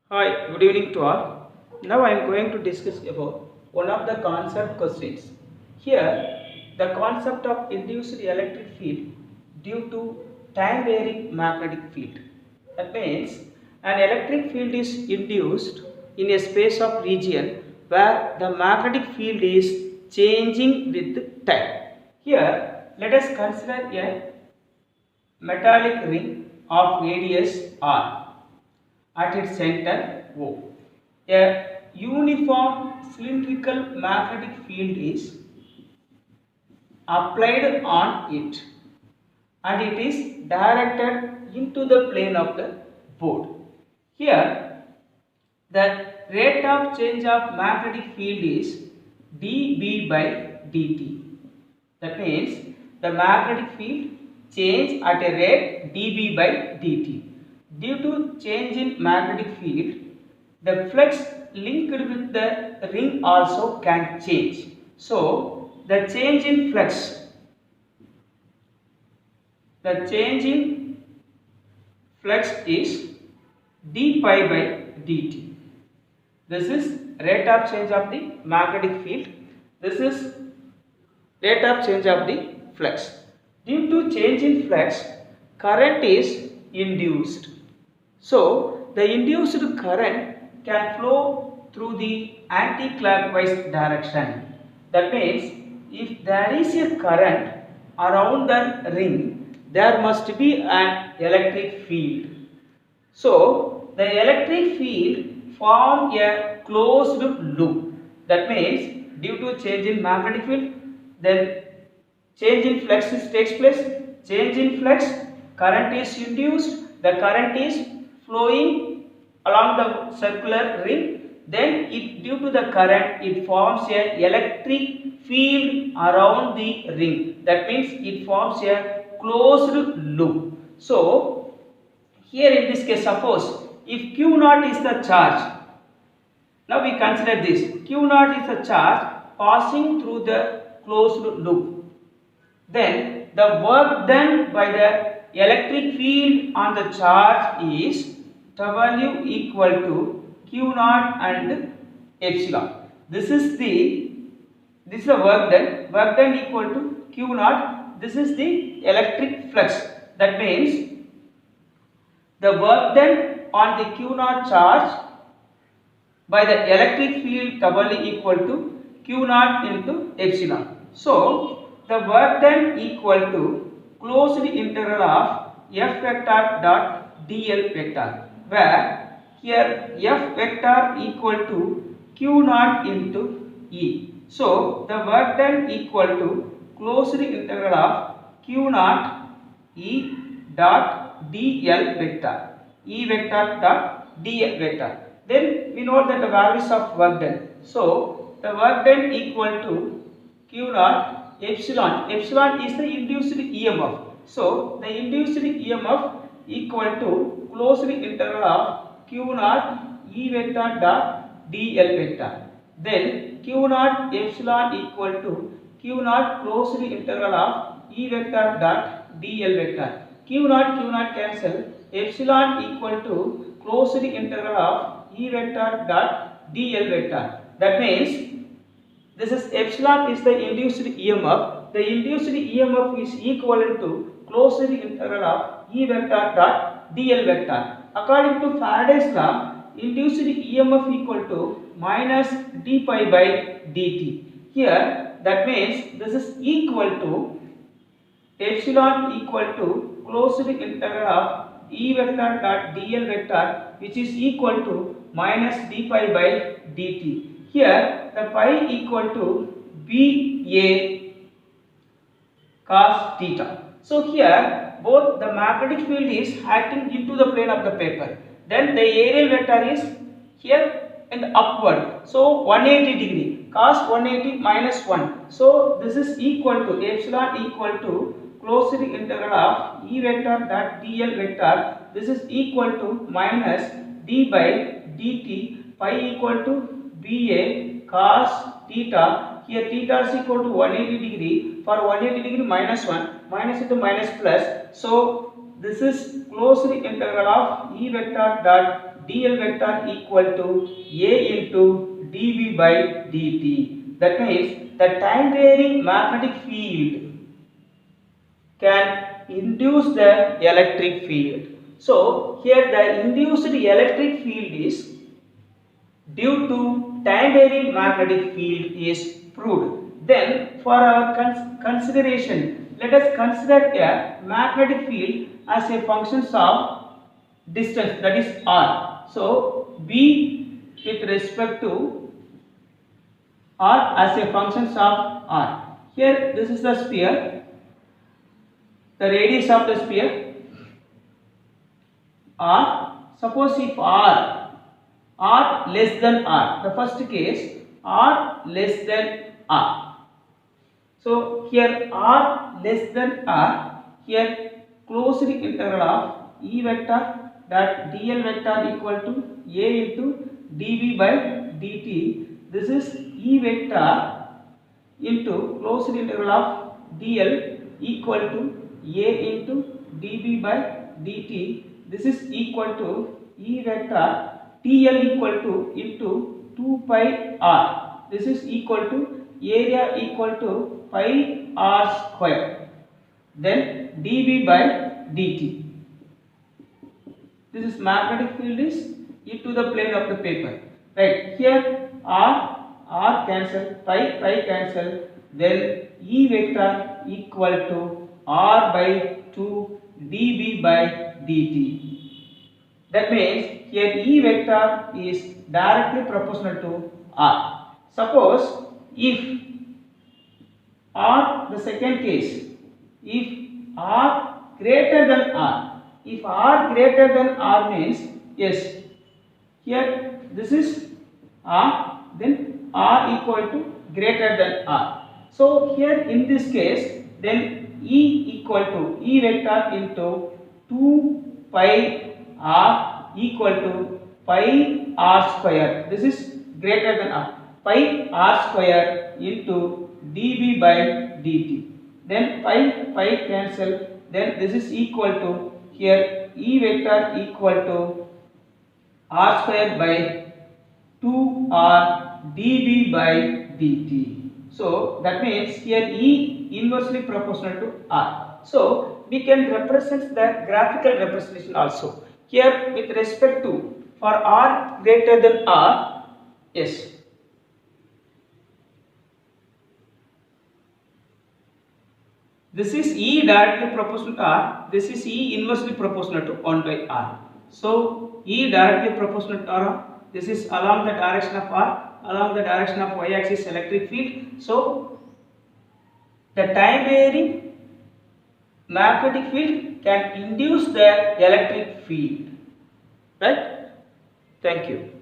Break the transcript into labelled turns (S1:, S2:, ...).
S1: Hi, good evening to all. Now I am going to discuss about one of the concept questions. Here, the concept of induced electric field due to time varying magnetic field. That means an electric field is induced in a space of region where the magnetic field is changing with time. Here, let us consider a metallic ring of radius r at its center O. A uniform cylindrical magnetic field is applied on it and it is directed into the plane of the board. Here, the rate of change of magnetic field is dB by dt. That means the magnetic field change at a rate dB by dt. Due to change in magnetic field, the flux linked with the ring also can change. So, the change in flux is d pi by dt. This is rate of change of the magnetic field. This is rate of change of the flux. Due to change in flux, current is induced. So, the induced current can flow through the anti-clockwise direction. That means, if there is a current around the ring, there must be an electric field. So, the electric field form a closed loop. That means, due to change in magnetic field, then change in flux takes place. Change in flux, current is induced. The current is flowing along the circular ring. Then, due to the current, it forms a electric field around the ring. That means it forms a closed loop. So, here in this case, suppose if Q naught is the charge, now we consider this, Q naught is the charge passing through the closed loop. Then the work done by the electric field on the charge is W equal to Q naught and epsilon. This is the work done equal to Q naught. This is the electric flux. That means the work done on the Q naught charge by the electric field W equal to Q naught into epsilon. So, the work done equal to closed integral of F vector dot dl vector, where here F vector equal to Q naught into E. So, the work done equal to closed integral of Q naught E dot dl vector, E vector dot dl vector. Then we know that the values of work done. So, the work done equal to Q naught epsilon. Epsilon is the induced EMF. So, the induced EMF equal to closed integral of Q naught E vector dot dl vector. Then Q naught epsilon equal to Q naught closed integral of E vector dot dl vector. Q naught cancel. Epsilon equal to closed integral of E vector dot dl vector. That means this is epsilon is the induced EMF. The induced EMF is equivalent to closed integral of E vector dot dl vector. According to Faraday's law, induced EMF equal to minus d pi by dt. Here, that means this is equal to epsilon equal to closed integral of E vector dot dl vector, which is equal to minus d pi by dt. Here the pi equal to BA cos theta. So here both the magnetic field is acting into the plane of the paper. Then the aerial vector is here and upward. So 180 degree, cos 180 minus 1. So this is equal to epsilon equal to closed integral of E vector dot dl vector. This is equal to minus d by dt, pi equal to BA cos theta. Here theta is equal to 180 degree. For 180 degree minus 1, minus into minus plus. So this is closed integral of E vector dot dl vector equal to A into dV by dt. That means the time varying magnetic field can induce the electric field. So here the induced electric field is due to time varying magnetic field is proved. Then for our consideration, let us consider a magnetic field as a function of distance, that is r. So B with respect to r as a function of r. Here this is the sphere, the radius of the sphere r. Suppose if r less than r, the first case r less than r. So here r less than r, here closed integral of E vector dot dl vector equal to A into dV by dt. This is E vector into closed integral of dl equal to A into dV by dt. This is equal to E vector TL equal to into 2 pi r. This is equal to area equal to pi r square. Then dV by dt. This is magnetic field is into the plane of the paper. Right here r cancel, pi cancel. Then E vector equal to r by 2 dV by dt. That means here E vector is directly proportional to r. Suppose if r, the second case, if r greater than r, if r greater than r means yes, here this is r, then r equal to greater than r. So here in this case, then E equal to E vector into 2 pi r equal to pi r square. This is greater than r. Pi r square into dV by dt. Then pi cancel. Then this is equal to here E vector equal to r square by 2r dV by dt. So that means here E inversely proportional to r. So we can represent the graphical representation also. Here with respect to for r greater than r, yes, this is E directly proportional to r, this is E inversely proportional to 1 by r. So E directly proportional to r, this is along the direction of r, along the direction of y axis electric field. So the time varying magnetic field can induce the electric field. Right? Thank you.